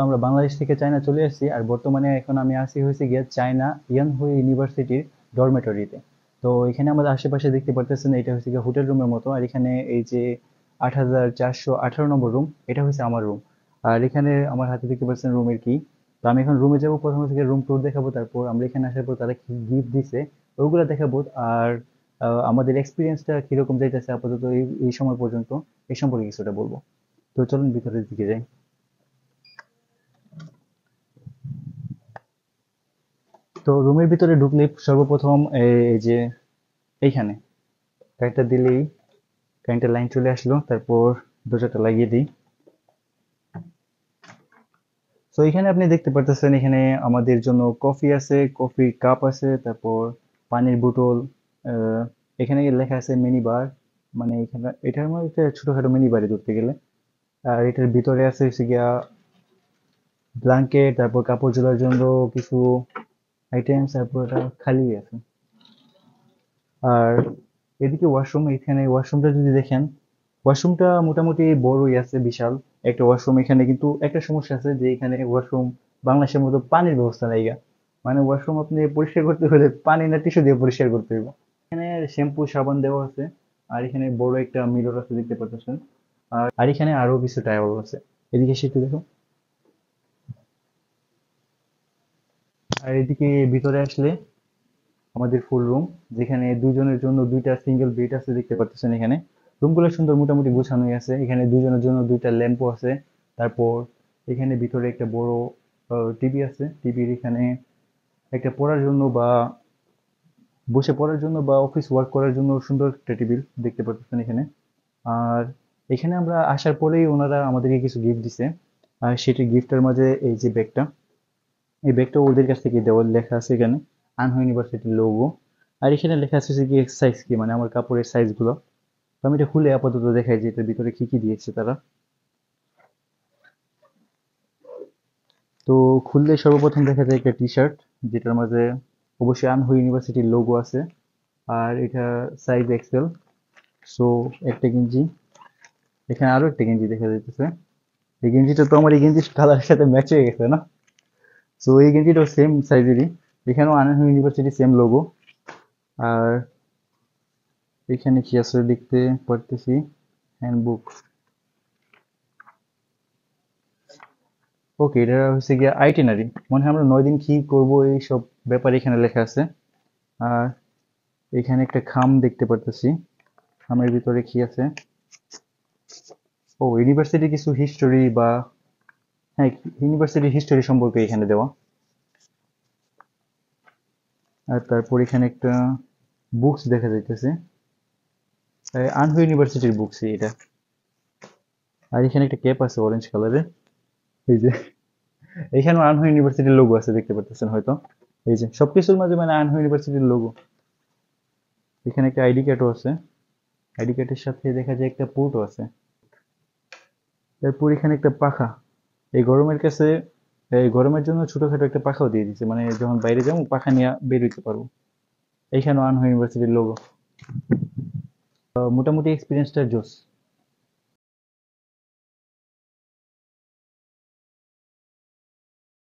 আমরা বাংলাদেশ থেকে চায়না চলে এসেছি, আর বর্তমানে এখন আমি আসি হয়েছে গিয়ে চায়না ইয়ানহুই ইউনিভার্সিটির ডরমেটরিতে। তো এখানে আমাদের আশেপাশে দেখতে পারতেছেন, এটা হচ্ছে গিয়ে হোটেল রুমের মতো। আর এখানে এই যে 8418 নম্বর রুম, এটা হচ্ছে আমার রুম। আর এখানে আমার হাতে দেখতে পাচ্ছেন রুমের কি। তো আমি এখন রুমে যাবো, প্রথমে থেকে রুম ট্যুর দেখাবো, তারপর আমরা এখানে আসার পর তারা কি গিফট দিছে ওইগুলো দেখাবো। আর আমাদের এক্সপিরিয়েন্সটা কিরকম যাইতেছে আপাতত এই সময় পর্যন্ত, এই সম্পর্কে কিছুটা বলবো। তো চলুন ভিতরের দিকে যাই। তো রুমের ভিতরে ঢুকলে সর্বপ্রথম এই যে এইখানে কারেন্টটা দিলেই কারেন্টের লাইন চলে আসলো, তারপর দরজাটা লাগিয়ে দিই। তো এখানে আপনি দেখতে পারতেছেন, এখানে আমাদের জন্য কফি আছে, কফি কাপ আছে, তারপর পানির বোতল। এখানে লেখা আছে মিনি বার, মানে এখানে এটার মধ্যে একটা ছোটখাটো মিনি বারে ধরতে গেলে। আর এটার ভিতরে আছে হচ্ছে গিয়া ব্ল্যাঙ্কেট, তারপর কাপড় জোড়ার জন্য কিছু আইটেমস, তারপর এটা খালি আছে। আর এদিকে ওয়াশরুম, এখানে ওয়াশরুমটা যদি দেখেন, ওয়াশরুমটা মোটামুটি বড়ই আছে, বিশাল একটা ওয়াশরুম। এখানে কিন্তু একটা সমস্যা আছে যে এখানে ওয়াশরুম বাংলাদেশের মতো পানির ব্যবস্থা নাই গা। মানে ওয়াশরুম আপনি পরিষ্কার করতে হলে পানি না টিস্যু দিয়ে পরিষ্কার করতে হবে। এখানে শ্যাম্পু সাবান দেওয়া আছে। আর এখানে বড় একটা মিরর আছে দেখতে পাচ্ছেন। আর এখানে আরো কিছু টাওয়েল আছে। এদিকে এসে একটু দেখো। আর এদিকে ভিতরে আসলে আমাদের ফুল রুম, যেখানে দুজনের জন্য দুইটা সিঙ্গেল বেড আছে দেখতে পাচ্ছেন। এখানে রুমগুলো সুন্দর মোটামুটি গোছানোই আছে। এখানে দুজনের জন্য দুইটা ল্যাম্পও আছে। তারপর এখানে ভিতরে একটা বড় টিভি আছে। টিভির এখানে একটা পড়ার জন্য বা বসে পড়ার জন্য বা অফিস ওয়ার্ক করার জন্য সুন্দর একটা টেবিল দেখতে পাচ্ছেন এখানে। আর এখানে আমরা আসার পরেই ওনারা আমাদেরকে কিছু গিফট দিছে। আর সেটি গিফটের মাঝে এই যে ব্যাগটা, এই ব্যাগটা ওদের কাছ থেকে দেওয়া, লেখা আছে এখানে আনহু ইউনিভার্সিটির লোগো। আর এখানে লেখা আছে হচ্ছে কি সাইজ কি, মানে আমার কাপড়ের সাইজ গুলো। তো আমি এটা খুলে আপাতত দেখাই যে এটার ভিতরে কি কি দিয়েছে তারা। তো খুললে সর্বপ্রথম দেখা যায় একটা টি শার্ট, যেটার মাঝে অবশ্যই আনহু ইউনিভার্সিটির লোগো আছে। আর এটা সাইজ এক্সেল। সো একটা গেঞ্জি, এখানে আরো একটা গেঞ্জি দেখা যাইতেছে। এই গেঞ্জিটা তো আমার এই গেঞ্জির কালারের সাথে ম্যাচ হয়ে গেছে না? সো এই গেঞ্জিটাও সেম সাইজেরই। এখানেও আনহু ইউনিভার্সিটি সেম লোগো। আর এখানে কি আছে দেখতে পারতেছি, হ্যান্ডবুক। ওকে, এটা হচ্ছে গিয়ে আইটিনারি, মনে হয় আমরা 9 দিন কি করব এই সব ব্যাপারে এখানে লেখা আছে। আর এখানে একটা খাম দেখতে পারতেছি, খামের ভিতরে কি আছে? ও, ইউনিভার্সিটি কিছু হিস্টোরি বা, হ্যাঁ, ইউনিভার্সিটি হিস্টোরি সম্পর্কে এখানে দেওয়া। আর তারপর এখানে একটা বুকস দেখা যাইতেছে, আনহু ইউনিভার্সিটির বুকস এটা। আর এখানে একটা ক্যাপ আছে অরেঞ্জ কালারের। এই যে এখানে আনহু ইউনিভার্সিটির লোগো আছে দেখতে পারতেছেন হয়তো। এই যে সবকিছুর মাঝে মানে আনহু ইউনিভার্সিটির লোগো। এখানে একটা আইডি কার্ডও আছে। আইডি কার্ডের সাথে দেখা যায় একটা পোর্টও আছে। তারপর এখানে একটা পাখা, এই গরমের কাছে, এই গরমের জন্য ছোটখাটো একটা পাখাও দিয়ে দিচ্ছে, মানে যখন বাইরে যাবো পাখা নিয়ে বের হইতে পারবো। এইখানেও আনহু ইউনিভার্সিটির লোগো। মোটামুটি এক্সপিরিয়েন্সটা জোস।